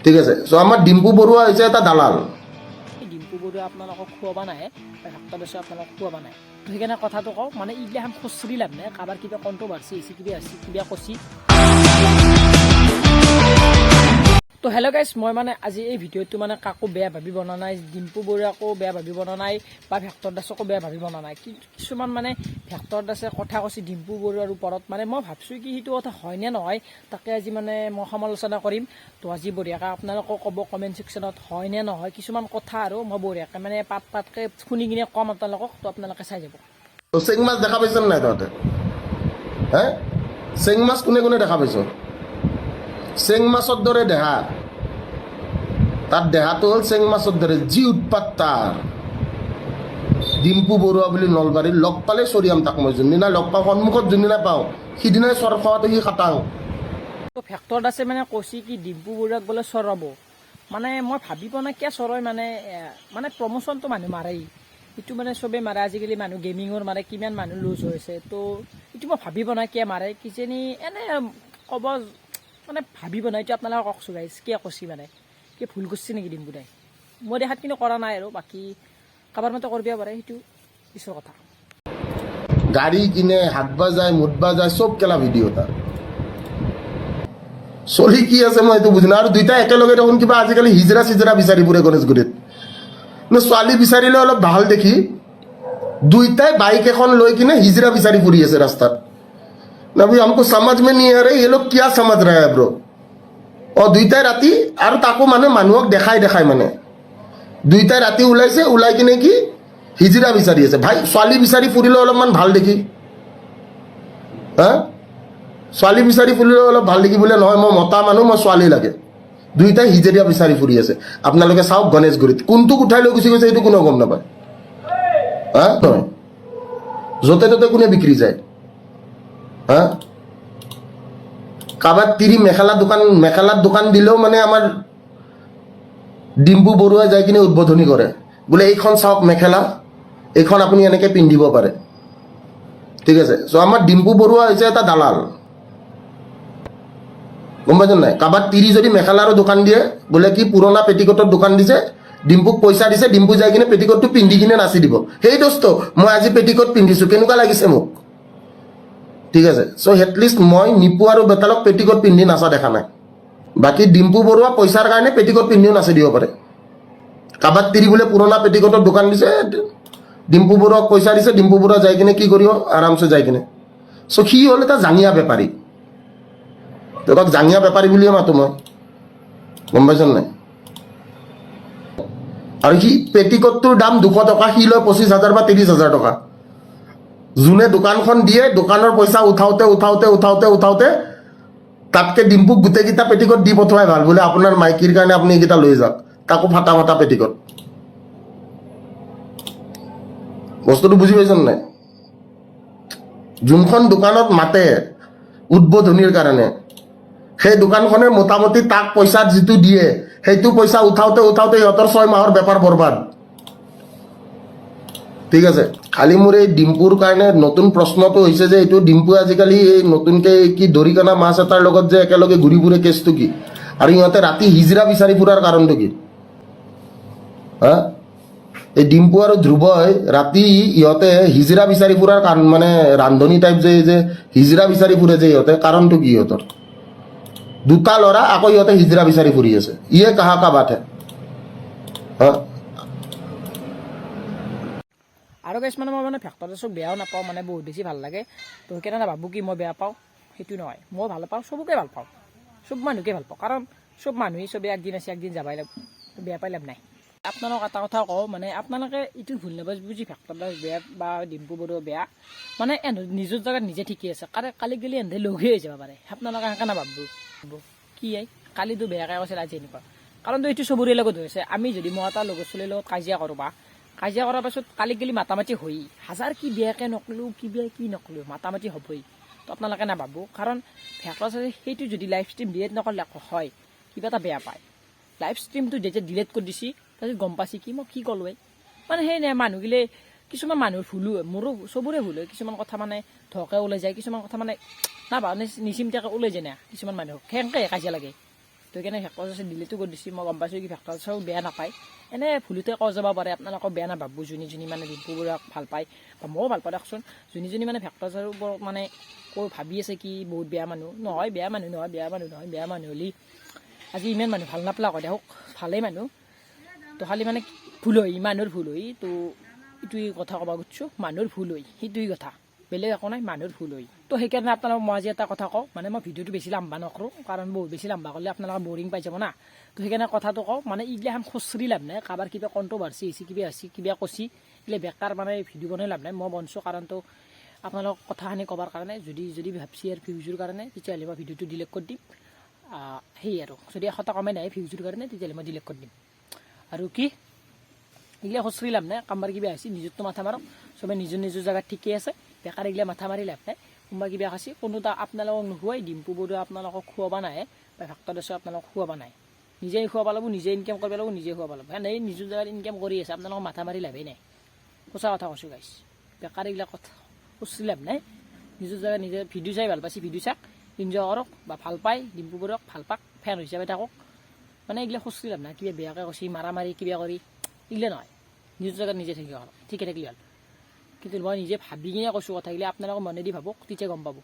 ঠিক আছে। চ' আমাৰ ডিম্পু বৰুৱা হৈছে এটা দালাল। ডিম্পু বৰুৱা আপোনালোকক খুৱাব নাহে, ভক্ত দাসে আপোনালোকক খুৱাব নাহে। তো সেইকাৰণে কথাটো কওঁ, মানে এইগিলাখান খুচৰি লাভ নাই। কাৰোবাৰ কিবা কণ্ট্ৰভাৰ্চি হৈছে, কিবা কৈছি। তো হেল্ল' গাইজ, মই মানে আজি এই ভিডিঅ'টো মানে কাকো বেয়া ভাবি বনা নাই, ডিম্পু বৰুৱাকো বেয়া ভাবি বনা নাই বা ভেক্টৰ দাসকো বেয়া ভাবি বনা নাই। কিছুমান মানে ভেক্টৰ দাসে কথা কৈছে ডিম্পু বৰুৱাৰ ওপৰত, মানে মই ভাবছোঁ কি সেইটো কথা হয় নে নহয়, তাকে আজি মানে মই সমালোচনা কৰিম। তো আজি বঢ়িয়াকৈ আপোনালোকক ক'ব কমেণ্ট ছেকশ্যনত হয় নে নহয় কিছুমান কথা, আৰু মই বঢ়িয়াকৈ মানে পাতকৈ শুনি কিনে ক'ম আপোনালোকক। তো আপোনালোকে চাই যাব। চেং মাছ দেখা পাইছ নাই তহঁতে? হে, চেং মাছ কোনে কোনে দেখা পাইছ? চেং মাছৰ দৰে দেহা, তাৰ দেহাটো হ'ল চেং মাছৰ দৰে, যি উৎপাত তাৰ। ডিম্পু বৰুৱা বুলি নলবাৰীৰ লগ পালে চৰিয়াম তাক মই, যোনদিনা লগ পাওঁ, সন্মুখত যোনদিনা পাওঁ সিদিনাই চৰ খোৱাটো সি খাটাং। তো ভেক্টৰ দাসে মানে কৈছে কি ডিম্পু বৰুৱাক বোলে চৰাব। মানে মই ভাবি পোৱা নাই কিয় চৰয়, মানে প্ৰমোচনটো মানুহ মাৰেই, সেইটো মানে চবেই মাৰে। আজিকালি মানুহ গেমিঙৰ মাৰে, কিমান মানুহ লুজ হৈছে। তো এইটো মই ভাবি পোৱা নাই কিয় মাৰে, কিজানি এনে ক'ব, মানে ভাবিব নাই। এইটো আপোনালোকে কওকচোন গাইজ, কিয় কৈছে, মানে কিয় ভুল কৰিছে নেকি ডিম্পু দাই? মই দেখাত কিন্তু কৰা নাই, আৰু বাকী কাৰোবাৰ মতে কৰিব পাৰে, সেইটো পিছৰ কথা। গাড়ী কিনে, হাতবা যায়, মুতবা যায়, চব কেলা ভিডিঅ' তাৰ। চলি কি আছে মই এইটো বুজি নাই। আৰু দুইটা একেলগে দেখোন কিবা আজিকালি হিজৰা চিজৰা বিচাৰি ফুৰে গণেশগুৰিত। ছোৱালী বিচাৰিলে অলপ ভাল দেখি দুইটাই বাইক এখন লৈ কিনে হিজৰা বিচাৰি ফুৰি আছে ৰাস্তাত। নবি हमको समझ में नहीं आ रहा ये लोग क्या समझ रहा है ब्रो। দুইটাই ৰাতি, আৰু তাকো মানে মানুহক দেখাই মানে দুইটাই ৰাতি ওলাইছে, ওলাই কিনে কি হিজৰা বিচাৰি আছে। ভাই ছোৱালী বিচাৰি ফুৰিলে অলপমান ভাল দেখি, হা, ছোৱালী বিচাৰি ফুৰিলে অলপ ভাল দেখি বোলে নহয়, মই মতা মানুহ, মই ছোৱালী লাগে। দুইটাই হিজৰিয়া বিচাৰি ফুৰি আছে। আপোনালোকে চাওক গণেশগুৰিত কোনটোক উঠাই লৈ গুচি গৈছে সেইটো কোনেও গম নাপায়। হা, নহয় য'তে ত'তে কোনে বিক্ৰী যায়। হা, কাৰোবাৰ তিৰি মেখেলাৰ দোকান দিলেও মানে আমাৰ ডিম্পু বৰুৱাই যাই কিনে উদ্বোধনী কৰে, বোলে এইখন চাওক মেখেলা, এইখন আপুনি এনেকৈ পিন্ধিব পাৰে। ঠিক আছে। চ' আমাৰ ডিম্পু বৰুৱা হৈছে এটা দালাল, গম পাইছেন নাই? কাৰোবাৰ তিৰি যদি মেখেলাৰো দোকান দিয়ে, বোলে কি পুৰণা পেটিকোটৰ দোকান দিছে, ডিম্পুক পইচা দিছে, ডিম্পু যাই কিনে পেটিকোটটো পিন্ধি কিনে নাচি দিব, সেই দোস্ত মই আজি পেটিকোট পিন্ধিছোঁ, কেনেকুৱা লাগিছে মোক। ঠিক আছে। চ' এটলিষ্ট মই নিপু আৰু বেতালক পেটিকোট পিন্ধি নাচা দেখা নাই। বাকী ডিম্পু বৰুৱা পইচাৰ কাৰণে পেটিকোট পিন্ধিও নাচি দিব পাৰে। কাৰোবাৰ তিৰি বোলে পুৰণা পেটিকোটৰ দোকান দিছে, ডিম্পু বৰুৱাক পইচা দিছে, ডিম্পু বৰুৱা যাই কিনে কি কৰিব, আৰামছে যাই কিনে। চ' সি হ'ল এটা জাঙিয়া বেপাৰী, তাক জাঙিয়া বেপাৰী বুলিয়ে মাতো মই, গম পাইছেন নাই? আৰু সি পেটিকোটটোৰ দাম 200 টকা, সি লয় 25,000 বা 30,000 টকা। যোনে দোকানখন দিয়ে, দোকানৰ পইচা উঠাওতে তাতকে ডিম্পুক গোটেইকেইটা পেটিকোট দি পঠোৱাই ভাল, বোলে আপোনাৰ মাইকীৰ কাৰণে আপুনি এইকেইটা লৈ যাওক, তাকো ফাটা পেটিকোট। বস্তুটো বুজি পাইছেন নাই? যোনখন দোকানত মাতে উদ্বোধনীৰ কাৰণে, সেই দোকানখনে মোটামুটি তাক পইচা যিটো দিয়ে, সেইটো পইচা উঠাওতে সিহঁতৰ 6 মাহৰ বেপাৰ বৰবাদ। ঠিক আছে। খালি মোৰ এই ডিম্পুৰ কাৰণে নতুন প্ৰশ্নটো হৈছে যে, এইটো ডিম্পু আজিকালি এই নতুনকৈ কি দৰিকণা মাছ এটাৰ লগত যে একেলগে ঘূৰি ফুৰে, কেছটো কি? আৰু ইহঁতে ৰাতি হিজৰা বিচাৰি ফুৰাৰ কাৰণটো কি? হা, এই ডিম্পু আৰু ধ্ৰুৱই ৰাতি ইহঁতে হিজৰা বিচাৰি ফুৰাৰ কাৰণ, মানে ৰান্ধনী টাইপ যে হিজৰা বিচাৰি ফুৰে যে ইহঁতে, কাৰণটো কি ইহঁতৰ? দুটা ল'ৰা, আকৌ ইহঁতে হিজৰা বিচাৰি ফুৰি আছে, ইয়ে কাহা কা বাত হে? হা, আৰু কিছুমানে মই মানে ভেক্টৰ দাসক বেয়াও নাপাওঁ, মানে বহুত বেছি ভাল লাগে। তো সেইকাৰণে নাভাবোঁ কি মই বেয়া পাওঁ, সেইটো নহয়। মই ভাল পাওঁ, চবকে ভাল পাওঁ, চব মানুহকে ভাল পাওঁ, কাৰণ চব মানুহেই চবেই একদিন আছে একদিন যাবাই লাগিব, বেয়া পাই লাভ নাই। আপোনালোক এটা কথা কওঁ, মানে আপোনালোকে এইটো ভুল নাপায় বুজি ভেক্টৰ দাস বেয়া বা ডিম্পু বৰুৱা বেয়া, মানে নিজৰ জেগাত নিজে ঠিকেই আছে। কালি গেলি এন্ধে লগে হৈ যাব পাৰে, আপোনালোকে সেনেকৈ নাভাবো কি কালিতো বেয়াকৈ কৈছিল আজি এনেকুৱা, কাৰণতো এইটো চবৰে লগত হৈ আছে। আমি যদি মই এটা লগৰ ছোৱালীৰ লগত কাজিয়া কৰোঁ, বা কাজিয়া কৰাৰ পাছত কালি গেলি মাতামাতি হৈ, হাজাৰ কি বেয়াকৈ নকলোঁ, কি বেয়া কি নকলোঁ, মাতামাতি হ'বই। তো আপোনালোকে নাভাবোঁ, কাৰণ ভেক্টৰ দাসে সেইটো যদি লাইভ ষ্ট্ৰীম ডিলেট নকৰিলে হয়, কিবা এটা বেয়া পায়। লাইভ ষ্ট্ৰীমটো যেতিয়া ডিলেট কৰি দিছি, তাৰপিছত গম পাইছি কি মই কি ক'লোৱে, মানে সেই নাই মানুহগিলে, কিছুমান মানুহৰ ভুলো হয়, মোৰো চবৰে ভুল হয়। কিছুমান কথা মানে ধকে ওলাই যায়, কিছুমান কথা মানে নাভাবে নিচিন্তাকৈ ওলাই যায় না, কিছুমান মানুহ সেনেকৈ কাজিয়া লাগে। তো সেইকাৰণে ফেক্টৰ আছে ডিলিটো কৰি দিছোঁ মই গম পাইছোঁ কি ফেক্টৰ চাও বেয়া নাপায় এনে ভুলতে কৈ যাব পাৰে আপোনালোকক বেয়া নাভাবো যোনী মানে ডিম্পু বৰুৱাক ভাল পায় বা ময়ো ভাল পাওঁ দিয়কচোন যোনী মানে ফেক্টৰ চাৰ ওপৰত মানে কৈ ভাবি আছে কি বহুত বেয়া মানুহ নহয় বেয়া মানুহ হ'লে আজি ইমান মানুহ ভাল নাপলা কৈ দিয়ক ভালেই মানুহ তো খালি মানে ভুল হয় মানুহৰ ভুল হয় তো এইটোৱে কথা ক'ব খুজিছোঁ মানুহৰ ভুল হয় সেইটোৱে কথা বেলেগ একো নাই মানুহৰ ভুল হয় তো সেইকাৰণে আপোনালোকক মই আজি এটা কথা কওঁ মানে মই ভিডিঅ'টো বেছি লাম্বা নকৰোঁ কাৰণ বহুত বেছি লাম্বা কৰিলে আপোনালোকে বৰিং পাই যাব না তো সেইকাৰণে কথাটো কওঁ মানে এইগিলাখান খুচৰি লাভ নাই কাৰোবাৰ কিবা কণ্ট্ৰভাৰ্চি হৈছে কিবা কৈছি এইগিলা বেকাৰ মানে ভিডিঅ' বনাই লাভ নাই মই বনছোঁ কাৰণটো আপোনালোকক কথাখিনি ক'বৰ কাৰণে যদি ভাবছি আৰু ভিউজৰ কাৰণে তেতিয়াহ'লে মই ভিডিঅ'টো ডিলিট কৰি দিম সেই আৰু যদি 100 কমে নাই ভিউজৰ কাৰণে তেতিয়াহ'লে মই ডিলিট কৰি দিম আৰু কি এইগিলা খুচৰি লাভ নাই কাৰোবাৰ কিবা হৈছে নিজৰটো মাথা মাৰক চবে নিজৰ জেগাত ঠিকেই আছে বেকাৰ এইগিলা মাথা মাৰি লাভ নাই কোনোবা কিবা খাইছে কোনো এটা আপোনালোকক নোখোৱাই ডিম্পু বৰুৱা আপোনালোকক খুৱাব নাহে বা ফেক্টৰ আছে আপোনালোকক খুৱাব নাই নিজেই খুৱাব লাগিব নিজে ইনকাম কৰিব লাগিব নিজে খুৱাব লাগিব সেনেই নিজৰ জেগাত ইনকাম কৰি আছে আপোনালোকক মাথা মাৰি লাভেই নাই সঁচা কথা কৈছোঁ গাইছ বেকাৰ এইগিলা কথা খুচৰি লাভ নাই নিজৰ জেগাত নিজে ভিডিঅ' চাই ভাল পাইছে ভিডিঅ' চাওক এনজয় কৰক বা ভাল পায় ডিম্পু বৰুৱাক ভাল পাওক ফেন হিচাপে থাকক মানে এইগিলা খুচৰি লাভ নাই কিবা বেয়াকৈ কৈছে মাৰা মাৰি কিবা কৰি এইগিলা নহয় নিজৰ জেগাত নিজে থাকিব ঠিকে থাকিলে হ'ল কিন্তু মই নিজে ভাবি কিনে কৈছোঁ কথাগিলা আপোনালোকে মনেদি ভাবক তেতিয়া গম পাব